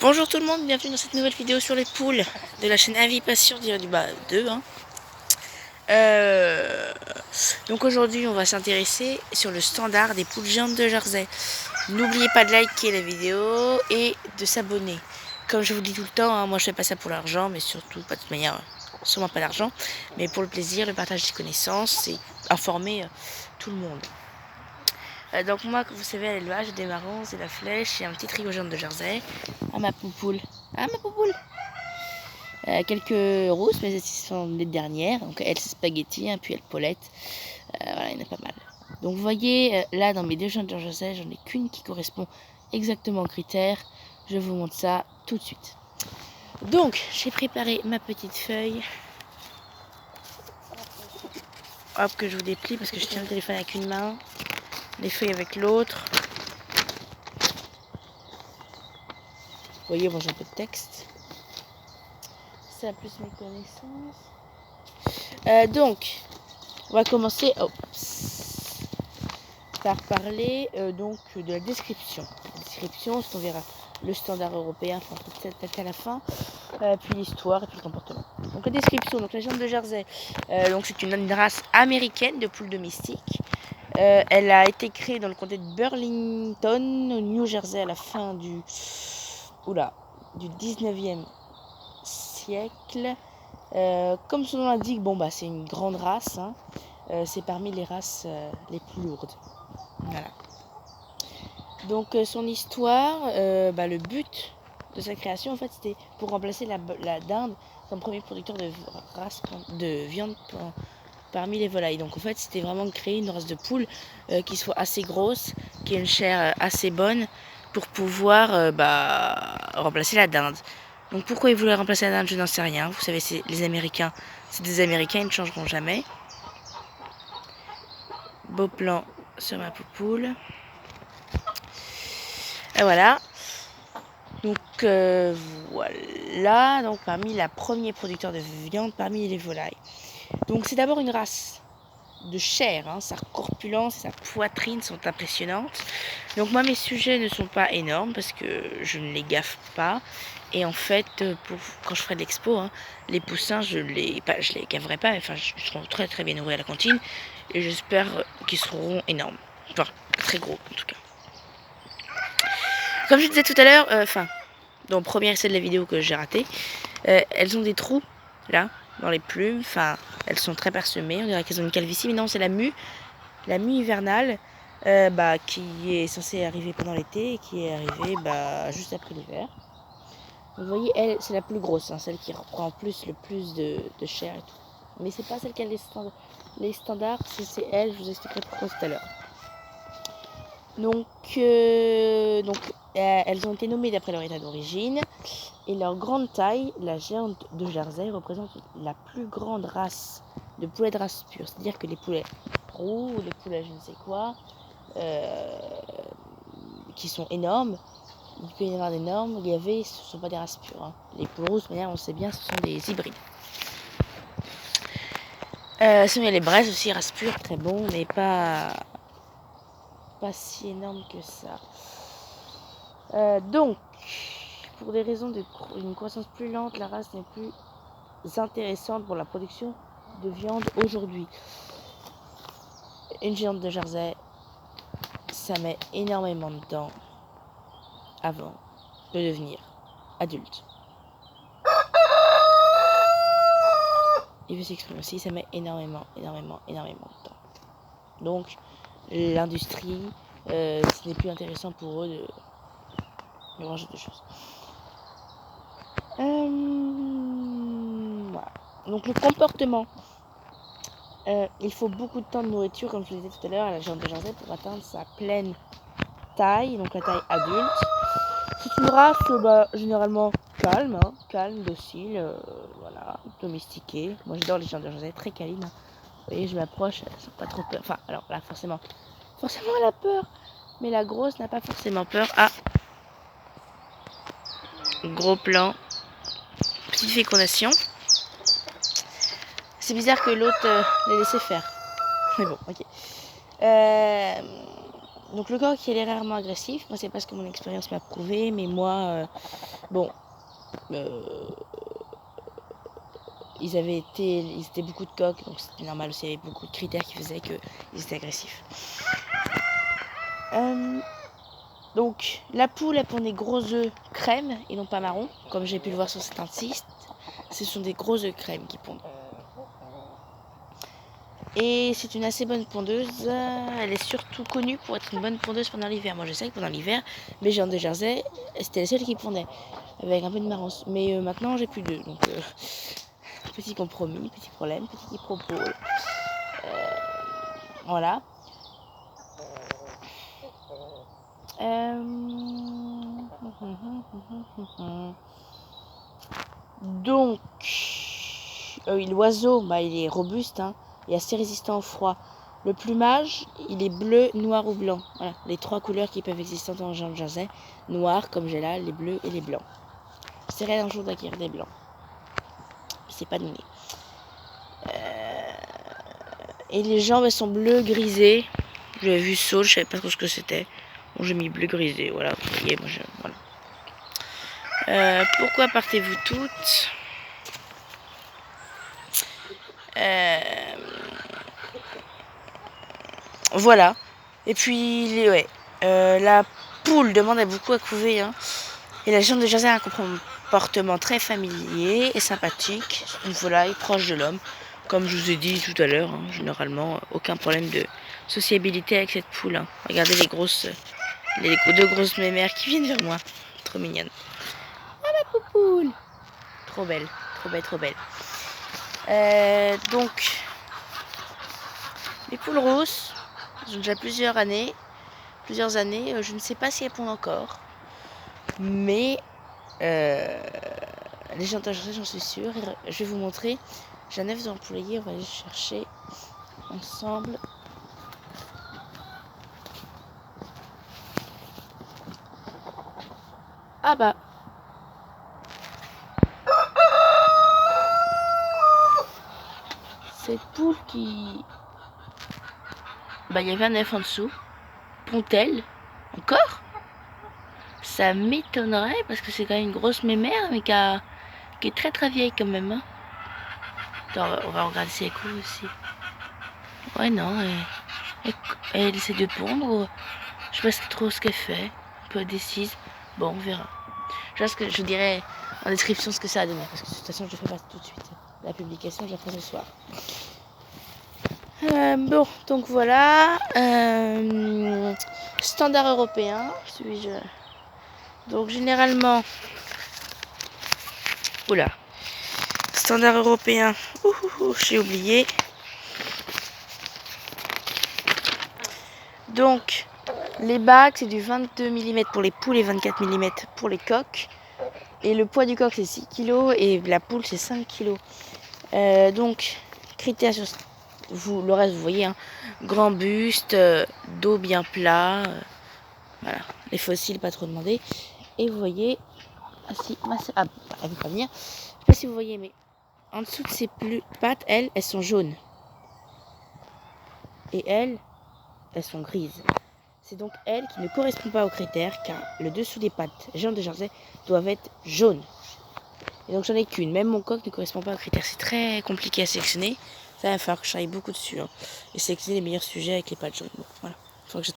Bonjour tout le monde, bienvenue dans cette nouvelle vidéo sur les poules de la chaîne Avipation 2. Donc aujourd'hui on va s'intéresser sur le standard des poules géantes de Jersey. N'oubliez pas de liker la vidéo et de s'abonner. Comme je vous dis tout le temps, moi je fais pas ça pour l'argent, mais surtout pas de toute manière, sûrement pas l'argent, mais pour le plaisir, le partage des connaissances et informer tout le monde. Donc moi, comme vous savez, à l'élevage, j'ai des marrons, c'est la flèche et un petit trio jaune de Jersey. Ah ma poupoule, ah ma poupoule. Quelques rousses, mais ce sont les dernières. Donc elle c'est spaghetti, hein, puis elle Paulette. Voilà, il y en a pas mal. Donc vous voyez, là dans mes deux jaunes de Jersey, j'en ai qu'une qui correspond exactement aux critères. Je vous montre ça tout de suite. Donc j'ai préparé ma petite feuille. Hop, que je vous déplie parce que je tiens le téléphone avec une main, les feuilles avec l'autre. Vous voyez, bon, j'ai un peu de texte. Ça a plus mes connaissances. Donc, on va commencer par parler donc de la description. La description, c'est qu'on verra le standard européen, enfin peut-être à la fin, puis l'histoire et puis le comportement. Donc la description, donc la géante de Jersey, donc c'est une race américaine de poules domestiques. Elle a été créée dans le comté de Burlington, au New Jersey, à la fin du 19e siècle. Comme son nom l'indique, bon bah c'est une grande race, hein. C'est parmi les races les plus lourdes. Voilà. Donc son histoire, le but de sa création en fait c'était pour remplacer la dinde comme premier producteur de viande parmi les volailles. Donc en fait c'était vraiment de créer une race de poule qui soit assez grosse, qui ait une chair assez bonne pour pouvoir remplacer la dinde. Donc pourquoi ils voulaient remplacer la dinde, je n'en sais rien. Vous savez, c'est les Américains, c'est des Américains, ils ne changeront jamais. Beau plan sur ma poupoule. Et voilà. Donc voilà, donc parmi la première producteur de viande parmi les volailles. Donc c'est d'abord une race de chair, hein, sa corpulence et sa poitrine sont impressionnantes. Donc moi mes sujets ne sont pas énormes parce que je ne les gaffe pas. Et en fait, quand je ferai de l'expo, hein, les poussins, je les gaverai pas. Enfin, ils seront très très bien nourris à la cantine. Et j'espère qu'ils seront énormes. Enfin, très gros en tout cas. Comme je disais tout à l'heure, dans le premier essai de la vidéo que j'ai raté, elles ont des trous, là, dans les plumes. Enfin, elles sont très parsemées. On dirait qu'elles ont une calvitie. Mais non, c'est la mue hivernale, qui est censée arriver pendant l'été et qui est arrivée juste après l'hiver. Vous voyez, elle, c'est la plus grosse, hein, celle qui reprend le plus de chair et tout. Mais c'est pas celle qui a les standards, c'est elle, je vous expliquerai pourquoi tout à l'heure. Donc, elles ont été nommées d'après leur état d'origine. Et leur grande taille, la géante de Jersey, représente la plus grande race de poulets de race pure. C'est-à-dire que les poulets roux, les poulets je ne sais quoi, qui sont énormes, il peut y en avoir d'énormes, il y avait, ce ne sont pas des races pures. Hein. Les poules rousses, de manière, on sait bien, ce sont des hybrides. Sinon, il y a les braises aussi, race pure, très bon, mais pas si énorme que ça. Donc, pour des raisons d'une croissance plus lente, la race n'est plus intéressante pour la production de viande aujourd'hui. Une géante de Jersey, ça met énormément de temps avant de devenir adulte. Il veut s'exprimer aussi, ça met énormément de temps. Donc, l'industrie, ce n'est plus intéressant pour eux de manger de choses. Voilà. Donc, le comportement. Il faut beaucoup de temps de nourriture, comme je le disais tout à l'heure, à la géante de Jersey pour atteindre sa pleine taille, donc la taille adulte. C'est une race généralement calme, hein, calme, docile, voilà, domestiquée. Moi j'adore les géantes de Jersey, très câlines. Hein. Vous voyez, je m'approche, elles sont pas trop peur. Enfin, alors là, forcément elle a peur, mais la grosse n'a pas forcément peur. Ah, gros plan, petite fécondation. C'est bizarre que l'autre l'ait laissé faire. Mais bon, ok. Donc le coq, il est rarement agressif. Moi, c'est parce que mon expérience m'a prouvé. Mais moi, bon, ils étaient beaucoup de coqs. Donc c'était normal aussi. Il y avait beaucoup de critères qui faisaient qu'ils étaient agressifs. Donc la poule, elle pond des gros œufs crème et non pas marron. Comme j'ai pu le voir sur certains sites. Ce sont des gros œufs crème qui pondent. Et c'est une assez bonne pondeuse. Elle est surtout connue pour être une bonne pondeuse pendant l'hiver. Moi je sais que pendant l'hiver, mes gens de Jersey, c'était la seule qui pondait. Avec un peu de marron. Mais maintenant j'ai plus d'œufs. Donc petit compromis, petit problème, petit propos. Voilà. Donc, l'oiseau, il est robuste hein, et assez résistant au froid. Le plumage, il est bleu, noir ou blanc. Voilà, les 3 couleurs qui peuvent exister en Jersey. Noir, comme j'ai là, les bleus et les blancs. J'essaierai un jour d'acquérir des blancs. C'est pas donné. Et les jambes, elles sont bleu grisé. J'avais vu saule, je savais pas trop ce que c'était. Bon, j'ai mis bleu grisé, voilà. Vous voyez, moi, voilà. Pourquoi partez-vous toutes? Voilà. Et puis, la poule demande beaucoup à couver. Hein. Et la gente de Jersey a un comportement très familier et sympathique. C'est une volaille proche de l'homme. Comme je vous ai dit tout à l'heure, hein, généralement, aucun problème de sociabilité avec cette poule. Hein. Regardez les 2 grosses mémères qui viennent vers moi. Trop mignonne. Ah, ma poupoule! Trop belle, trop belle, trop belle. Donc, les poules rousses, elles ont déjà plusieurs années. Je ne sais pas si elles pondent encore. Mais les gens de Jersey, j'en suis sûre. Je vais vous montrer. J'ai un œuf dans le poulailler. On va aller chercher ensemble. Ah bah. Cette poule qui... il y avait un œuf en dessous. Pond-elle encore? Ça m'étonnerait parce que c'est quand même une grosse mémère, mais qui est très très vieille quand même. Hein. Attends, on va regarder si elle coule aussi. Ouais, non, elle essaie de pondre. Je sais pas trop ce qu'elle fait. Un peu indécise. Bon, on verra. Je dirais en description ce que ça a donné. Parce que de toute façon, je ne fais pas tout de suite. La publication, je la ferai ce soir. Bon, donc voilà. Standard européen. Suis-je... Donc généralement... Oula. Standard européen. J'ai oublié. Donc, les bacs, c'est du 22 mm pour les poules et 24 mm pour les coqs. Et le poids du coq, c'est 6 kg et la poule, c'est 5 kg. Donc, critères sur le reste, vous voyez, hein, grand buste, dos bien plat. Voilà, les fossiles, pas trop demandé. Et vous voyez, elle veut pas venir. Je sais pas si vous voyez, mais en dessous de ses pattes, elles sont jaunes. Et elles sont grises. C'est donc elles qui ne correspondent pas aux critères, car le dessous des pattes jaunes de Jersey doivent être jaunes. Et donc j'en ai qu'une. Même mon coq ne correspond pas aux critères. C'est très compliqué à sélectionner. Ça va falloir que je travaille beaucoup dessus. Hein. Et sélectionner les meilleurs sujets avec les pattes jaunes. Bon, voilà.